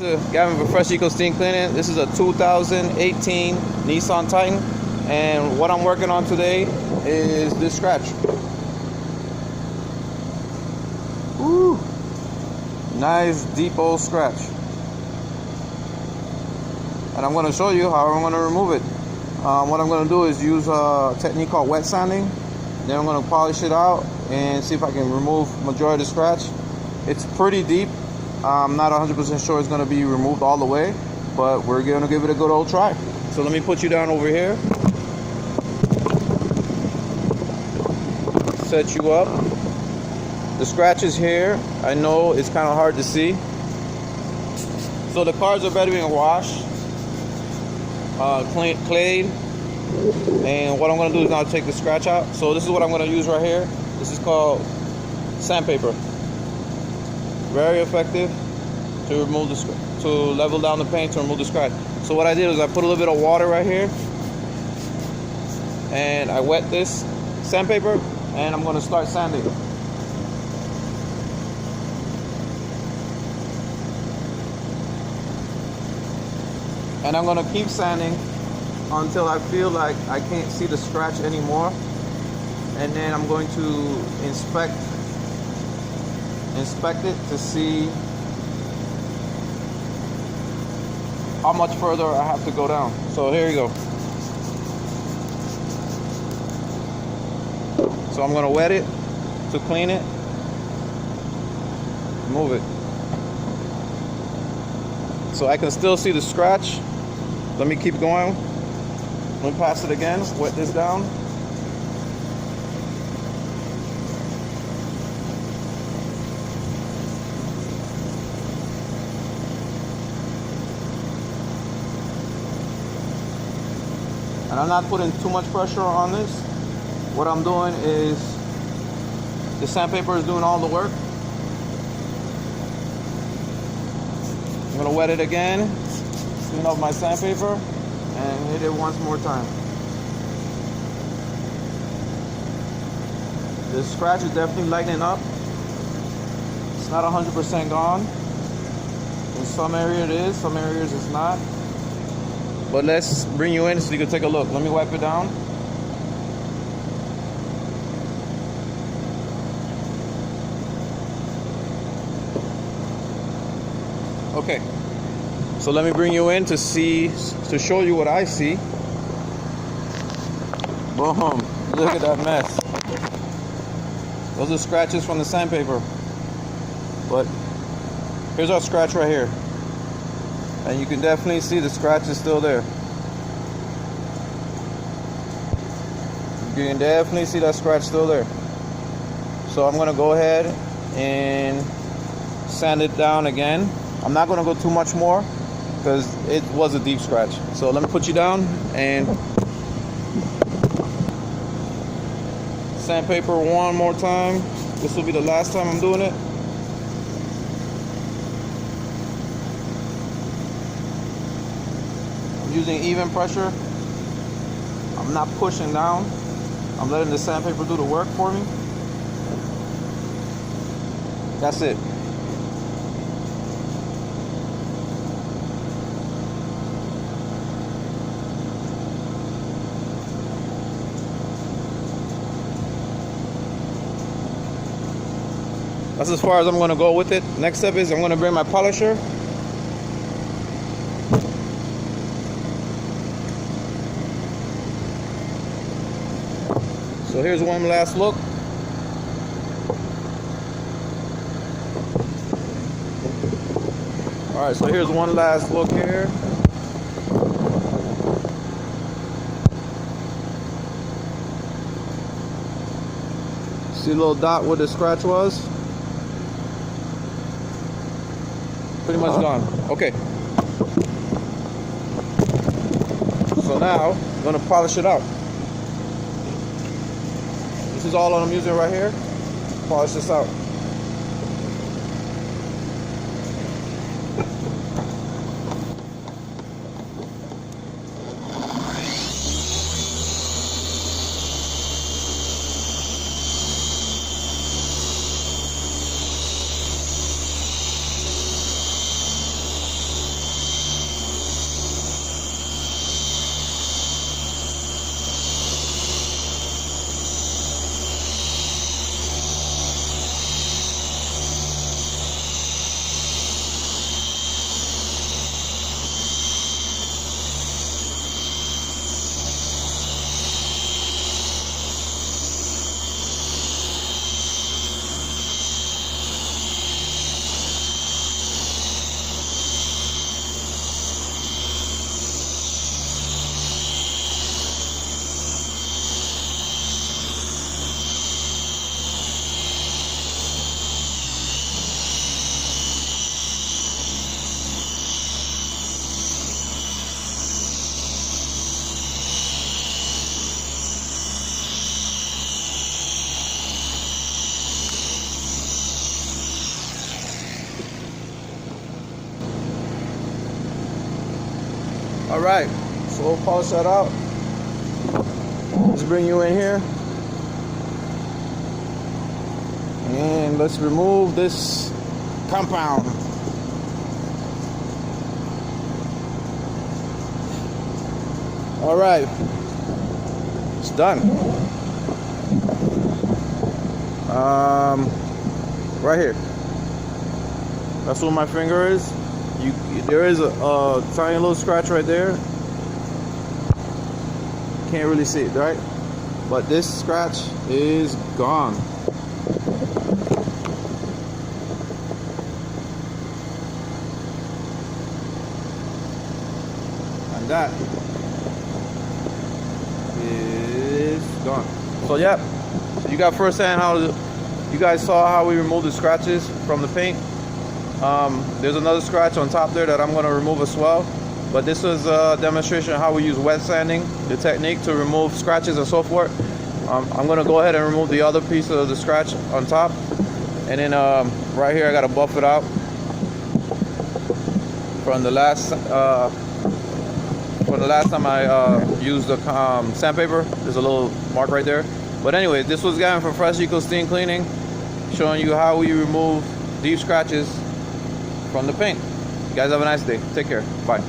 To Gavin for Fresh Eco Steam Cleaning. This is a 2018 Nissan Titan, and what I'm working on today is this scratch. Woo! Nice deep old scratch. And I'm going to show you how I'm going to remove it. What I'm going to do is use a technique called wet sanding. Then I'm going to polish it out and see if I can remove majority of the scratch. It's pretty deep. I'm not 100% sure it's going to be removed all the way, but we're going to give it a good old try. So let me put you down over here. Set you up. The scratch is here. I know it's kind of hard to see. So the cars are better being washed, clayed, and what I'm going to do is now take the scratch out. So this is what I'm going to use right here. This is called sandpaper. Very effective to remove to level down the paint, to remove the scratch. So what I did is I put a little bit of water right here, and I wet this sandpaper, and I'm going to start sanding. And I'm going to keep sanding until I feel like I can't see the scratch anymore, and then I'm going to inspect it to see how much further I have to go down. So here you go. So I'm going to wet it to clean it, move it, so I can still see the scratch. Let me keep going. Let me pass it again, wet this down. And I'm not putting too much pressure on this. What I'm doing is the sandpaper is doing all the work. I'm gonna wet it again, clean up my sandpaper, and hit it once more time. The scratch is definitely lightening up. It's not 100% gone. In some areas it is, some areas it's not. But let's bring you in so you can take a look. Let me wipe it down. Okay. So let me bring you in to show you what I see. Boom. Look at that mess. Those are scratches from the sandpaper. But here's our scratch right here. And you can definitely see the scratch is still there. You can definitely see that scratch still there. So I'm gonna go ahead and sand it down again. I'm not gonna go too much more because it was a deep scratch. So let me put you down and sandpaper one more time. This will be the last time I'm doing it. Using even pressure. I'm not pushing down. I'm letting the sandpaper do the work for me. That's it. That's as far as I'm going to go with it. Next step is I'm going to bring my polisher. So here's one last look. All right, so here's one last look here. See a little dot where the scratch was? Pretty much gone. Okay. So now I'm gonna polish it out. This is all I'm using right here. Polish this out. All right, so we'll polish that out. Let's bring you in here. And let's remove this compound. All right, it's done. Right here. That's where my finger is. There is a tiny little scratch right there. Can't really see it, right? But this scratch is gone. And that is gone. So yeah, you got firsthand how you guys saw how we removed the scratches from the paint. There's another scratch on top there that I'm going to remove as well. But this is a demonstration of how we use wet sanding, the technique to remove scratches and so forth. I'm going to go ahead and remove the other piece of the scratch on top. And then right here I got to buff it out from the last time I used the sandpaper. There's a little mark right there. But anyway, this was Gavin from Fresh Eco Steam Cleaning, showing you how we remove deep scratches from the paint. You guys have a nice day. Take care. Bye.